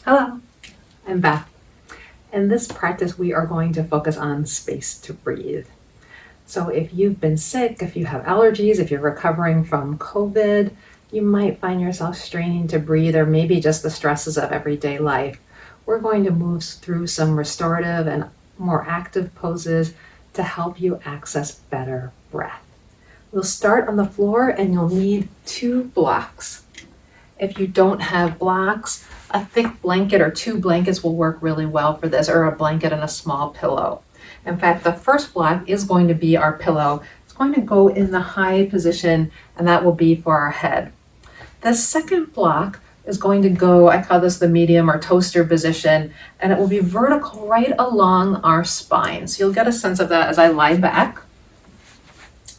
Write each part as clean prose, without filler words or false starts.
Hello, I'm Beth. In this practice, we are going to focus on space to breathe. So if you've been sick, if you have allergies, if you're recovering from COVID, you might find yourself straining to breathe, or maybe just the stresses of everyday life. We're going to move through some restorative and more active poses to help you access better breath. We'll start on the floor and you'll need 2 blocks. If you don't have blocks, a thick blanket or 2 blankets will work really well for this, or a blanket and a small pillow. In fact, the first block is going to be our pillow. It's going to go in the high position, and that will be for our head. The second block is going to go, I call this the medium or toaster position, and it will be vertical right along our spine. So you'll get a sense of that as I lie back.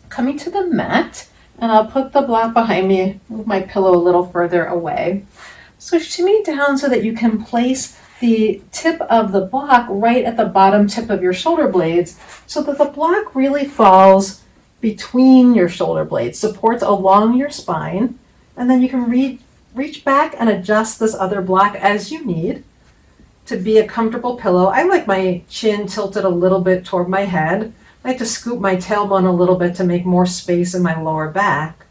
Coming to the mat, and I'll put the block behind me, move my pillow a little further away. So shimmy down so that you can place the tip of the block right at the bottom tip of your shoulder blades so that the block really falls between your shoulder blades, supports along your spine, and then you can reach back and adjust this other block as you need to be a comfortable pillow. I like my chin tilted a little bit toward my head. I like to scoop my tailbone a little bit to make more space in my lower back.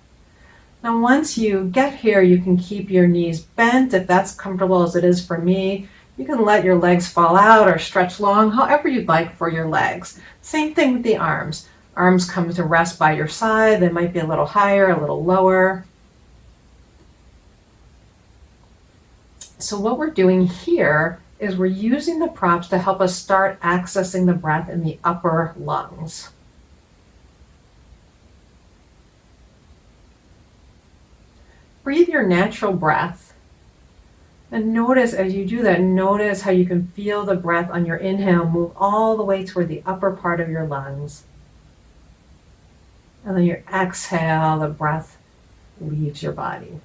Now once you get here, you can keep your knees bent if that's comfortable as it is for me. You can let your legs fall out or stretch long, however you'd like for your legs. Same thing with the arms. Arms come to rest by your side. They might be a little higher, a little lower. So what we're doing here is we're using the props to help us start accessing the breath in the upper lungs. Breathe your natural breath. And notice as you do that, notice how you can feel the breath on your inhale move all the way toward the upper part of your lungs. And then your exhale, the breath leaves your body.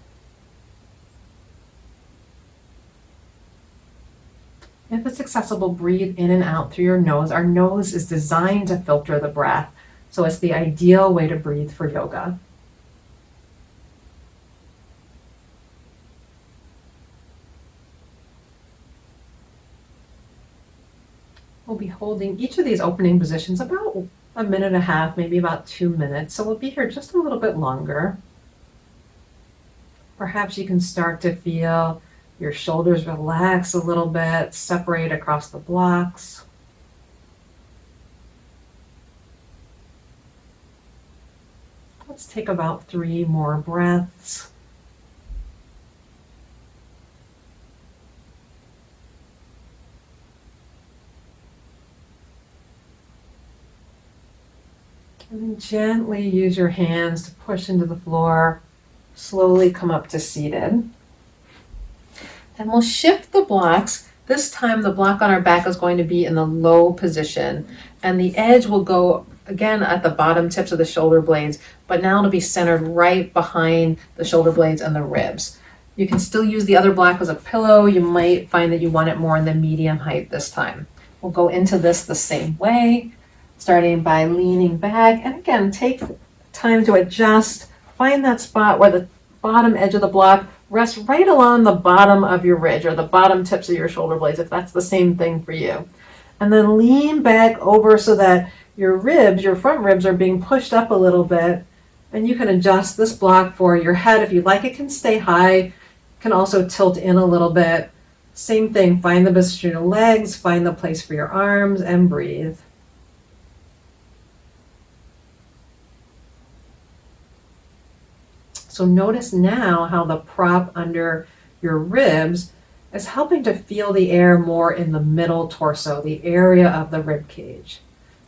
If it's accessible, breathe in and out through your nose. Our nose is designed to filter the breath, so it's the ideal way to breathe for yoga. We'll be holding each of these opening positions about 1.5 minutes, maybe about 2 minutes. So we'll be here just a little bit longer. Perhaps you can start to feel your shoulders relax a little bit, separate across the blocks. Let's take about 3 more breaths. And then gently use your hands to push into the floor. Slowly come up to seated. And we'll shift the blocks. This time the block on our back is going to be in the low position. And the edge will go again at the bottom tips of the shoulder blades, but now it'll be centered right behind the shoulder blades and the ribs. You can still use the other block as a pillow. You might find that you want it more in the medium height this time. We'll go into this the same way, starting by leaning back. And again, take time to adjust. Find that spot where the bottom edge of the block rests right along the bottom of your ridge or the bottom tips of your shoulder blades, if that's the same thing for you. And then lean back over so that your ribs, your front ribs, are being pushed up a little bit. And you can adjust this block for your head. If you'd like, it can stay high. Can also tilt in a little bit. Same thing, find the position of your legs, find the place for your arms, and breathe. So notice now how the prop under your ribs is helping to feel the air more in the middle torso, the area of the rib cage.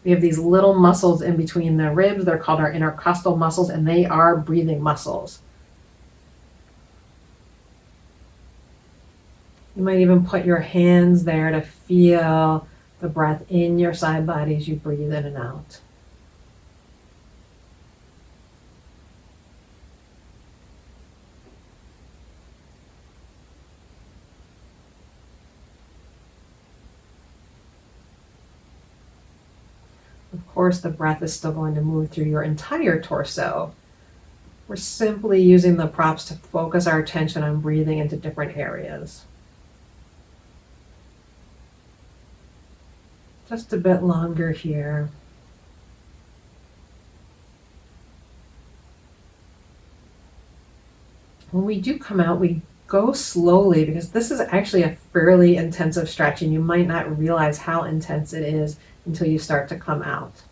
We have these little muscles in between the ribs. They're called our intercostal muscles, and they are breathing muscles. You might even put your hands there to feel the breath in your side body as you breathe in and out. Of course, the breath is still going to move through your entire torso. We're simply using the props to focus our attention on breathing into different areas. Just a bit longer here. When we do come out, we go slowly because this is actually a fairly intensive stretch and you might not realize how intense it is until you start to come out.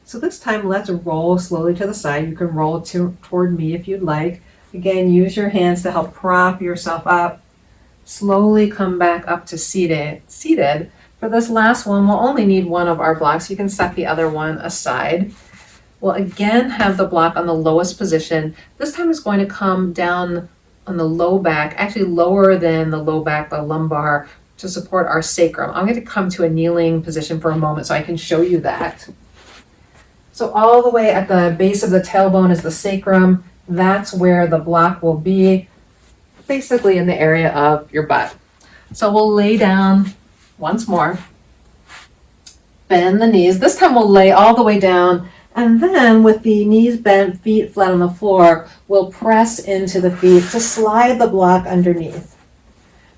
So this time, let's roll slowly to the side. You can roll toward me if you'd like. Again, use your hands to help prop yourself up. Slowly come back up to seated. For this last one, we'll only need one of our blocks. You can set the other one aside. We'll again have the block on the lowest position. This time it's going to come down on the low back, actually lower than the low back, the lumbar, to support our sacrum. I'm going to come to a kneeling position for a moment so I can show you that. So all the way at the base of the tailbone is the sacrum. That's where the block will be, basically in the area of your butt. So we'll lay down once more. Bend the knees. This time we'll lay all the way down. And then with the knees bent, feet flat on the floor, we'll press into the feet to slide the block underneath.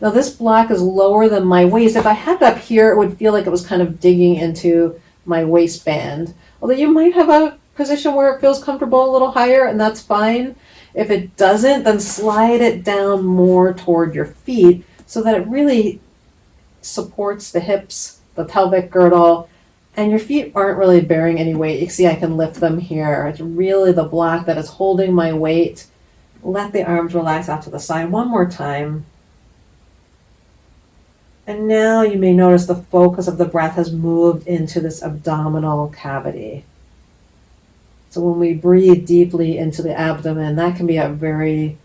Now this block is lower than my waist. If I had it up here, it would feel like it was kind of digging into my waistband. Although you might have a position where it feels comfortable a little higher, and that's fine. If it doesn't, then slide it down more toward your feet so that it really supports the hips, the pelvic girdle, and your feet aren't really bearing any weight. You can see I can lift them here. It's really the block that is holding my weight. Let the arms relax out to the side one more time. And now you may notice the focus of the breath has moved into this abdominal cavity. So when we breathe deeply into the abdomen, that can be a very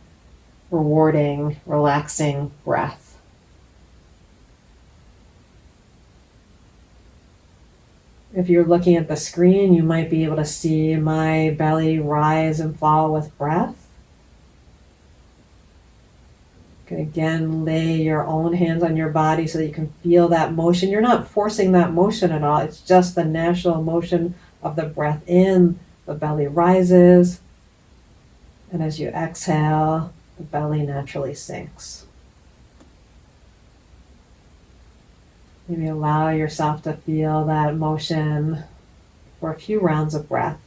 rewarding, relaxing breath. If you're looking at the screen, you might be able to see my belly rise and fall with breath. You can again lay your own hands on your body so that you can feel that motion. You're not forcing that motion at all. It's just the natural motion of the breath in. The belly rises. And as you exhale, the belly naturally sinks. Maybe allow yourself to feel that motion for a few rounds of breath.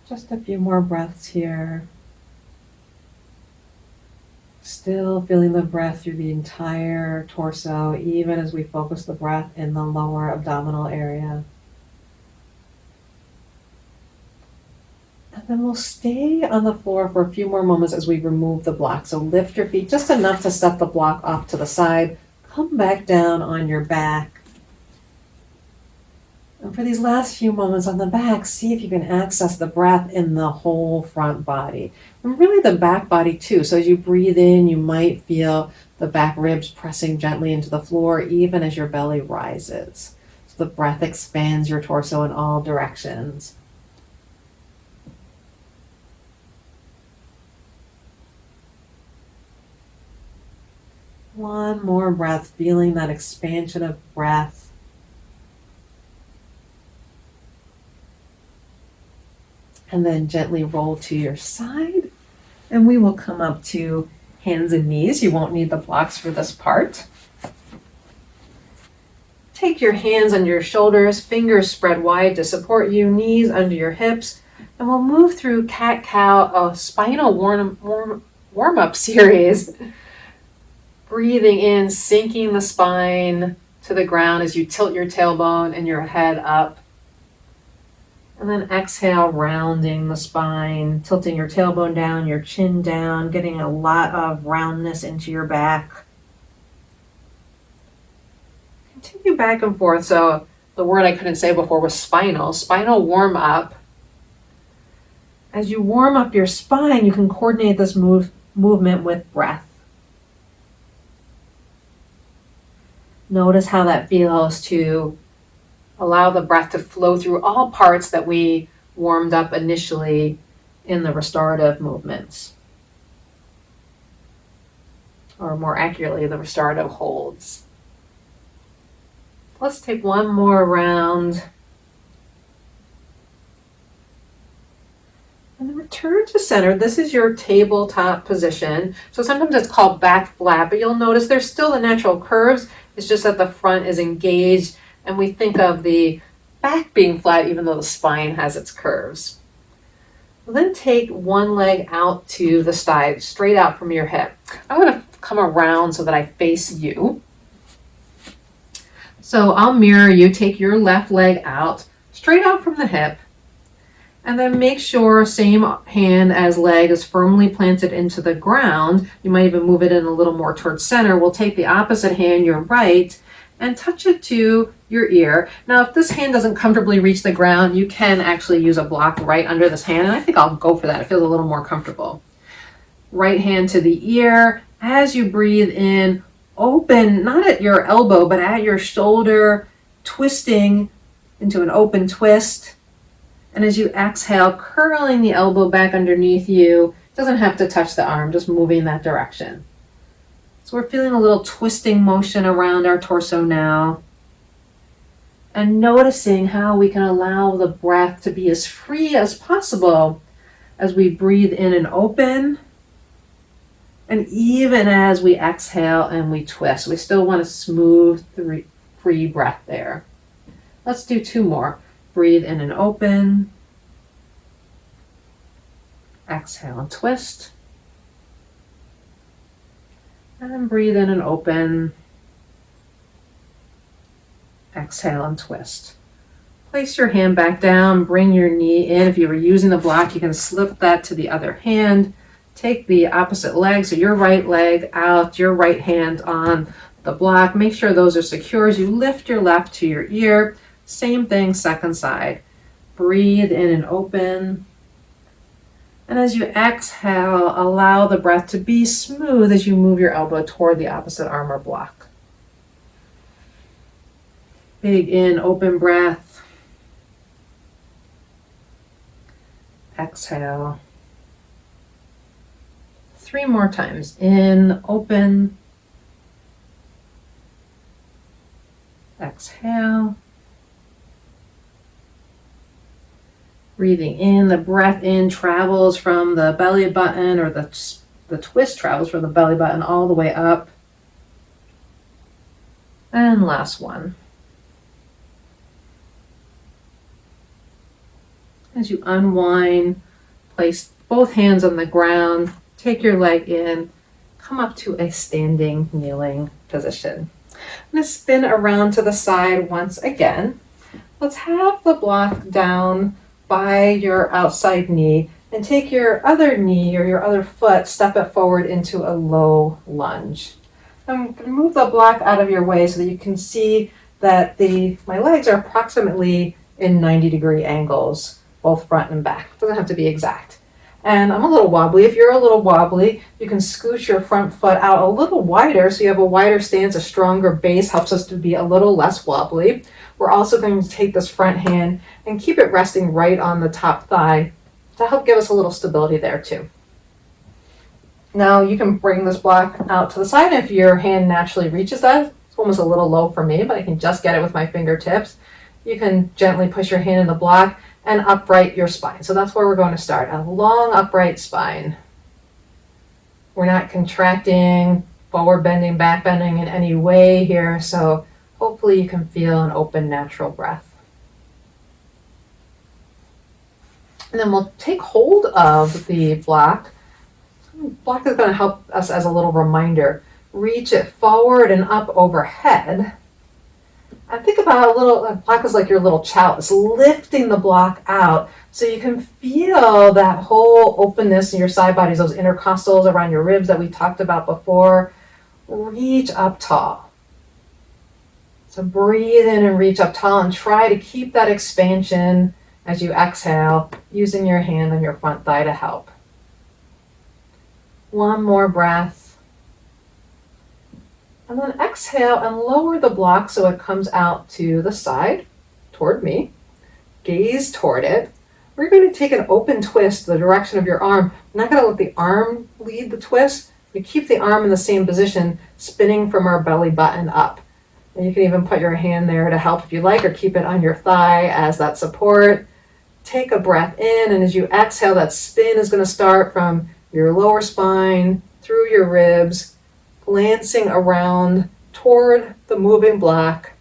Just a few more breaths here. Still feeling the breath through the entire torso, even as we focus the breath in the lower abdominal area. And then we'll stay on the floor for a few more moments as we remove the block. So lift your feet just enough to set the block off to the side. Come back down on your back. And for these last few moments on the back, see if you can access the breath in the whole front body. And really the back body too. So as you breathe in, you might feel the back ribs pressing gently into the floor, even as your belly rises. So the breath expands your torso in all directions. One more breath, feeling that expansion of breath. And then gently roll to your side. And we will come up to hands and knees. You won't need the blocks for this part. Take your hands under your shoulders, fingers spread wide to support you, knees under your hips. And we'll move through cat-cow, a spinal warm-up series. Breathing in, sinking the spine to the ground as you tilt your tailbone and your head up. And then exhale, rounding the spine, tilting your tailbone down, your chin down, getting a lot of roundness into your back. Continue back and forth. So the word I couldn't say before was spinal. Spinal warm up. As you warm up your spine, you can coordinate this movement with breath. Notice how that feels to allow the breath to flow through all parts that we warmed up initially in the restorative movements. Or more accurately, the restorative holds. Let's take one more round. And then return to center. This is your tabletop position. So sometimes it's called back flat, but you'll notice there's still the natural curves. It's just that the front is engaged, and we think of the back being flat even though the spine has its curves. Then take one leg out to the side, straight out from your hip. I'm going to come around so that I face you. So I'll mirror you. Take your left leg out, straight out from the hip. And then make sure same hand as leg is firmly planted into the ground. You might even move it in a little more towards center. We'll take the opposite hand, your right, and touch it to your ear. Now, if this hand doesn't comfortably reach the ground, you can actually use a block right under this hand. And I think I'll go for that. It feels a little more comfortable. Right hand to the ear. As you breathe in, open, not at your elbow, but at your shoulder, twisting into an open twist. And as you exhale, curling the elbow back underneath you. Doesn't have to touch the arm, just moving that direction. So we're feeling a little twisting motion around our torso now. And noticing how we can allow the breath to be as free as possible as we breathe in and open. And even as we exhale and we twist, we still want a smooth, free breath there. Let's do two more. Breathe in and open. Exhale and twist. And then breathe in and open. Exhale and twist. Place your hand back down. Bring your knee in. If you were using the block, you can slip that to the other hand. Take the opposite leg, so your right leg out, your right hand on the block. Make sure those are secure as you lift your left to your ear. Same thing, second side. Breathe in and open. And as you exhale, allow the breath to be smooth as you move your elbow toward the opposite arm or block. Big in, open breath. Exhale. 3 more times. In, open. Exhale. Breathing in, the breath in travels from the belly button, or the twist travels from the belly button all the way up. And last one. As you unwind, place both hands on the ground, take your leg in, come up to a standing kneeling position. I'm going to spin around to the side once again. Let's have the block down by your outside knee and take your other knee or your other foot, step it forward into a low lunge. I'm going to move the block out of your way so that you can see that my legs are approximately in 90-degree angles, both front and back. It doesn't have to be exact. And I'm a little wobbly. If you're a little wobbly, you can scooch your front foot out a little wider so you have a wider stance. A stronger base helps us to be a little less wobbly. We're also going to take this front hand and keep it resting right on the top thigh to help give us a little stability there too. Now you can bring this block out to the side. If your hand naturally reaches that, it's almost a little low for me, but I can just get it with my fingertips. You can gently push your hand in the block and upright your spine. So that's where we're going to start, a long upright spine. We're not contracting, forward bending, back bending in any way here, so hopefully you can feel an open, natural breath. And then we'll take hold of the block. The block is going to help us as a little reminder. Reach it forward and up overhead. And think about a block is like your little chalice, lifting the block out so you can feel that whole openness in your side bodies, those intercostals around your ribs that we talked about before. Reach up tall. So breathe in and reach up tall and try to keep that expansion as you exhale, using your hand on your front thigh to help. One more breath. And then exhale and lower the block so it comes out to the side, toward me. Gaze toward it. We're going to take an open twist the direction of your arm. We're not going to let the arm lead the twist. We keep the arm in the same position, spinning from our belly button up. And you can even put your hand there to help if you like, or keep it on your thigh as that support. Take a breath in, and as you exhale, that spin is going to start from your lower spine, through your ribs, glancing around toward the moving block,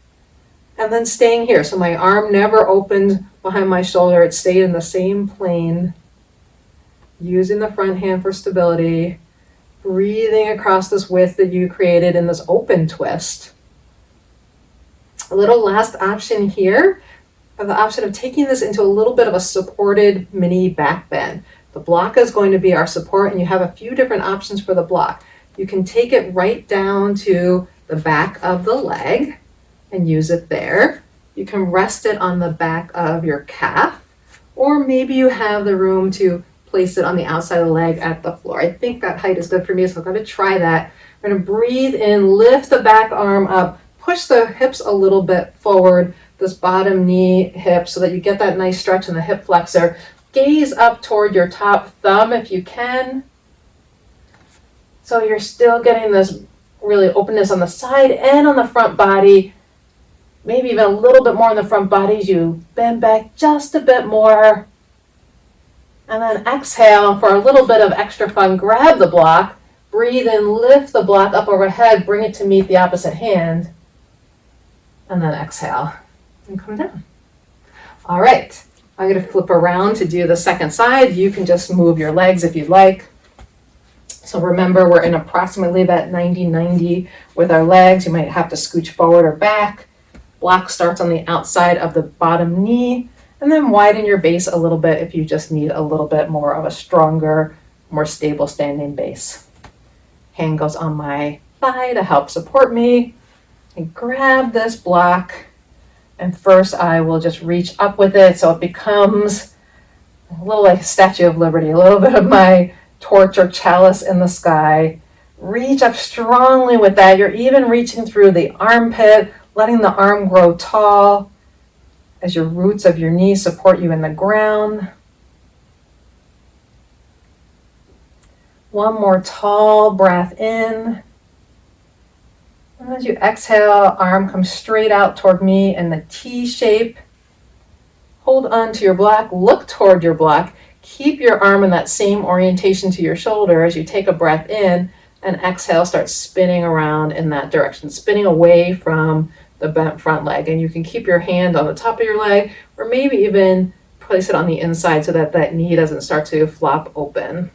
and then staying here. So my arm never opened behind my shoulder. It stayed in the same plane, using the front hand for stability, breathing across this width that you created in this open twist. A little last option here, the option of taking this into a little bit of a supported mini back bend. The block is going to be our support, and you have a few different options for the block. You can take it right down to the back of the leg and use it there. You can rest it on the back of your calf, or maybe you have the room to place it on the outside of the leg at the floor. I think that height is good for me, so I'm going to try that. I'm going to breathe in, lift the back arm up, push the hips a little bit forward, this bottom knee hip, so that you get that nice stretch in the hip flexor. Gaze up toward your top thumb if you can. So you're still getting this really openness on the side and on the front body. Maybe even a little bit more in the front body as you bend back just a bit more. And then exhale for a little bit of extra fun. Grab the block, breathe in, lift the block up overhead, bring it to meet the opposite hand. And then exhale and come down. All right, I'm going to flip around to do the second side. You can just move your legs if you'd like. So remember, we're in approximately that 90-90 with our legs. You might have to scooch forward or back. Block starts on the outside of the bottom knee, and then widen your base a little bit if you just need a little bit more of a stronger, more stable standing base. Hand goes on my thigh to help support me. And grab this block, and first I will just reach up with it so it becomes a little like Statue of Liberty, a little bit of my torch or chalice in the sky. Reach up strongly with that. You're even reaching through the armpit, letting the arm grow tall as your roots of your knees support you in the ground. One more tall breath in. And as you exhale, arm comes straight out toward me in the T shape. Hold on to your block, look toward your block. Keep your arm in that same orientation to your shoulder as you take a breath in, and exhale, start spinning around in that direction, spinning away from the bent front leg. And you can keep your hand on the top of your leg, or maybe even place it on the inside so that that knee doesn't start to flop open.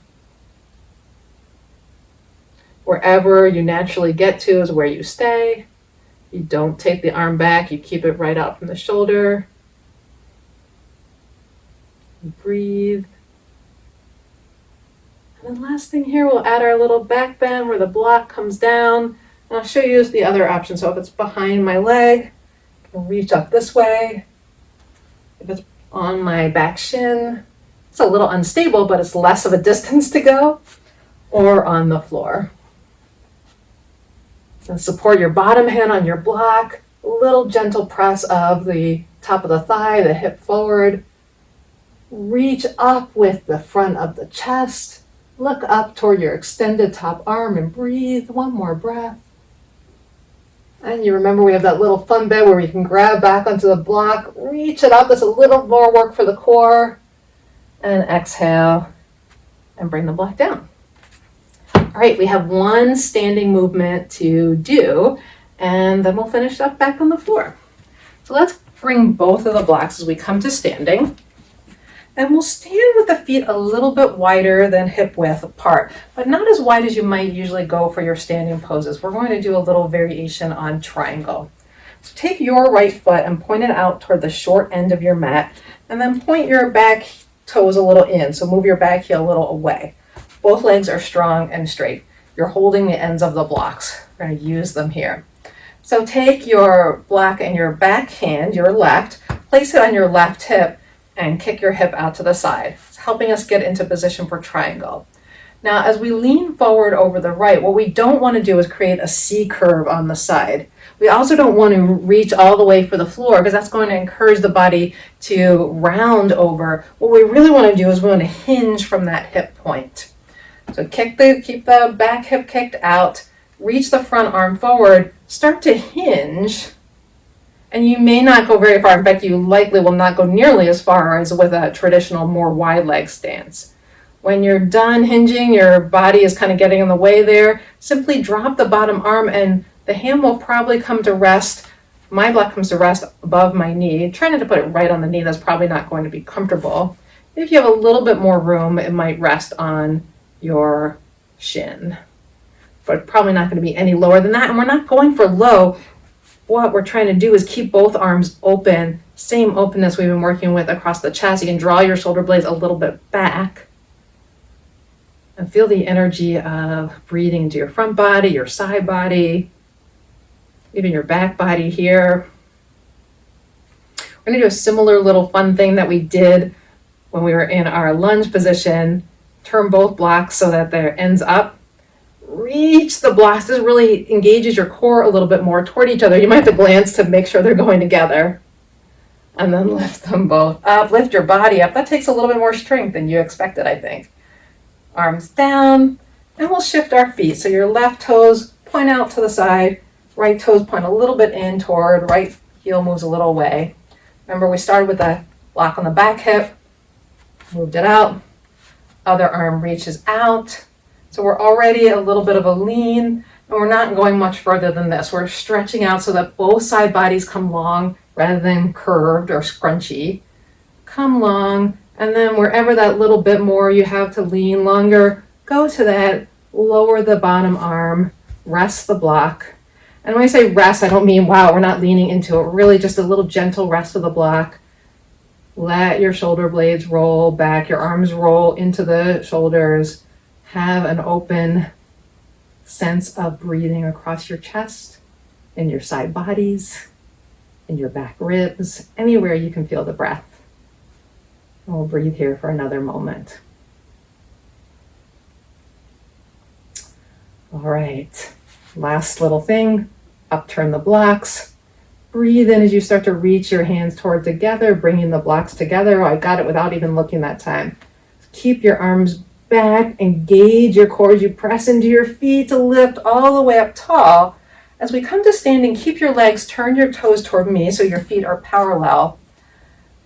Wherever you naturally get to is where you stay. You don't take the arm back, you keep it right out from the shoulder. Breathe. And then last thing here, we'll add our little back bend where the block comes down. And I'll show you the other option. So if it's behind my leg, I'll reach up this way. If it's on my back shin, it's a little unstable, but it's less of a distance to go, or on the floor. And support your bottom hand on your block, a little gentle press of the top of the thigh, the hip forward. Reach up with the front of the chest. Look up toward your extended top arm and breathe. One more breath. And you remember we have that little fun bit where you can grab back onto the block, reach it up. That's a little more work for the core. And exhale and bring the block down. All right, we have one standing movement to do, and then we'll finish up back on the floor. So let's bring both of the blocks as we come to standing. And we'll stand with the feet a little bit wider than hip width apart, but not as wide as you might usually go for your standing poses. We're going to do a little variation on triangle. So take your right foot and point it out toward the short end of your mat, and then point your back toes a little in. So move your back heel a little away. Both legs are strong and straight. You're holding the ends of the blocks. We're going to use them here. So take your block in your back hand, your left, place it on your left hip, and kick your hip out to the side. It's helping us get into position for triangle. Now, as we lean forward over the right, what we don't want to do is create a C curve on the side. We also don't want to reach all the way for the floor because that's going to encourage the body to round over. What we really want to do is we want to hinge from that hip point. So keep the back hip kicked out, reach the front arm forward, start to hinge, and you may not go very far. In fact, you likely will not go nearly as far as with a traditional, more wide leg stance. When you're done hinging, your body is kind of getting in the way there, simply drop the bottom arm and the hand will probably come to rest. My block comes to rest above my knee. Try not to put it right on the knee, that's probably not going to be comfortable. If you have a little bit more room, it might rest on your shin, but probably not going to be any lower than that. And we're not going for low. What we're trying to do is keep both arms open, same openness we've been working with across the chest. You can draw your shoulder blades a little bit back and feel the energy of breathing into your front body, your side body, even your back body here. We're going to do a similar little fun thing that we did when we were in our lunge position. Turn both blocks so that they're ends up. Reach the blocks. This really engages your core a little bit more toward each other. You might have to glance to make sure they're going together. And then lift them both up. Lift your body up. That takes a little bit more strength than you expected, I think. Arms down. And we'll shift our feet. So your left toes point out to the side. Right toes point a little bit in toward. Right heel moves a little away. Remember, we started with a block on the back hip. Moved it out. Other arm reaches out. So we're already a little bit of a lean, and we're not going much further than this. We're stretching out so that both side bodies come long rather than curved or scrunchy. Come long, and then wherever that little bit more you have to lean longer, go to that, lower the bottom arm, rest the block. And when I say rest, I don't mean, wow, we're not leaning into it. Really just a little gentle rest of the block. Let your shoulder blades roll back, your arms roll into the shoulders. Have an open sense of breathing across your chest, in your side bodies, in your back ribs, anywhere you can feel the breath. And we'll breathe here for another moment. All right, last little thing, upturn the blocks. Breathe in as you start to reach your hands toward together, bringing the blocks together. Oh, I got it without even looking that time. Keep your arms back, engage your core as you press into your feet to lift all the way up tall. As we come to standing, keep your legs, turn your toes toward me so your feet are parallel.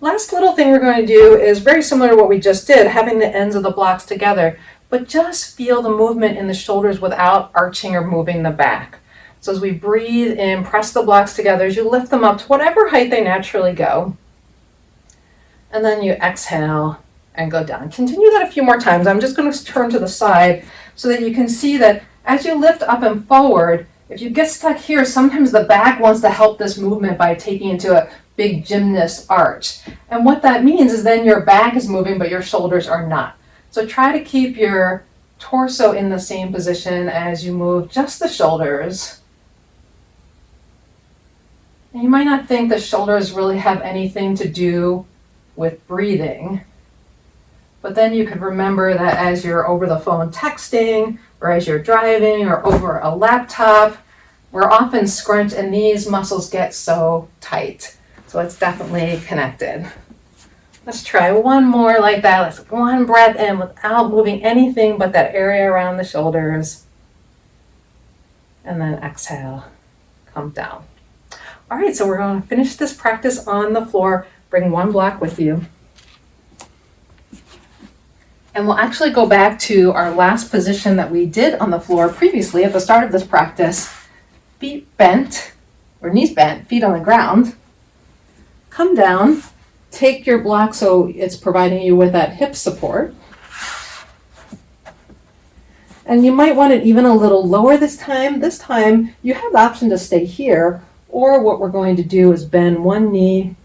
Last little thing we're going to do is very similar to what we just did, having the ends of the blocks together, but just feel the movement in the shoulders without arching or moving the back. So as we breathe in, press the blocks together as you lift them up to whatever height they naturally go. And then you exhale and go down. Continue that a few more times. I'm just going to turn to the side so that you can see that as you lift up and forward, if you get stuck here, sometimes the back wants to help this movement by taking into a big gymnast arch. And what that means is then your back is moving, but your shoulders are not. So try to keep your torso in the same position as you move just the shoulders. And you might not think the shoulders really have anything to do with breathing. But then you could remember that as you're over the phone texting, or as you're driving, or over a laptop, we're often scrunched and these muscles get so tight. So it's definitely connected. Let's try one more like that. Let's one breath in without moving anything but that area around the shoulders. And then exhale, come down. All right, so we're going to finish this practice on the floor. Bring one block with you. And we'll actually go back to our last position that we did on the floor previously at the start of this practice. Feet bent, or knees bent, feet on the ground. Come down, take your block so it's providing you with that hip support. And you might want it even a little lower this time. This time you have the option to stay here, or what we're going to do is bend one knee,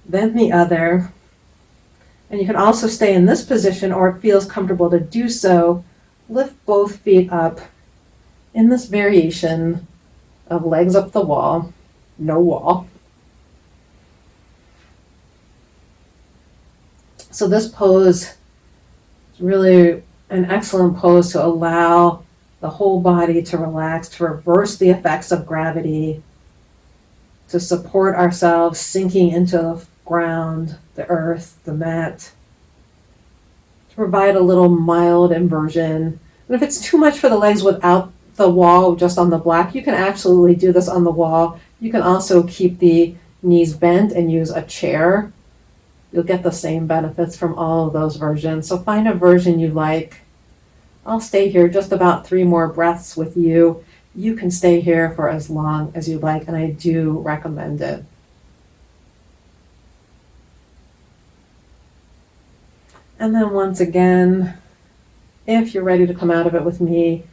bend the other. And you can also stay in this position, or it feels comfortable to do so. Lift both feet up in this variation of legs up the wall, no wall. So this pose is really an excellent pose to allow the whole body to relax, to reverse the effects of gravity, to support ourselves sinking into the ground, the earth, the mat, to provide a little mild inversion. And if it's too much for the legs without the wall just on the black. You can absolutely do this on the wall. You can also keep the knees bent and use a chair. You'll get the same benefits from all of those versions. So find a version you like. I'll stay here just about 3 more breaths with you. You can stay here for as long as you like, and I do recommend it. And then once again, if you're ready to come out of it with me,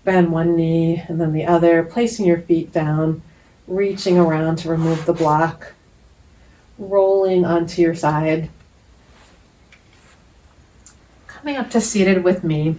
bend one knee and then the other, placing your feet down, reaching around to remove the block, rolling onto your side. Coming up to seated with me.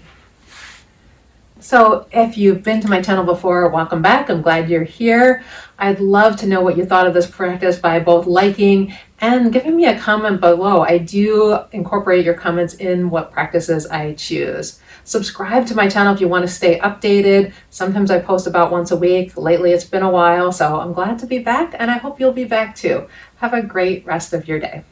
So if you've been to my channel before, welcome back. I'm glad you're here. I'd love to know what you thought of this practice by both liking and giving me a comment below. I do incorporate your comments in what practices I choose. Subscribe to my channel if you want to stay updated. Sometimes I post about once a week. Lately it's been a while, so I'm glad to be back, and I hope you'll be back too. Have a great rest of your day.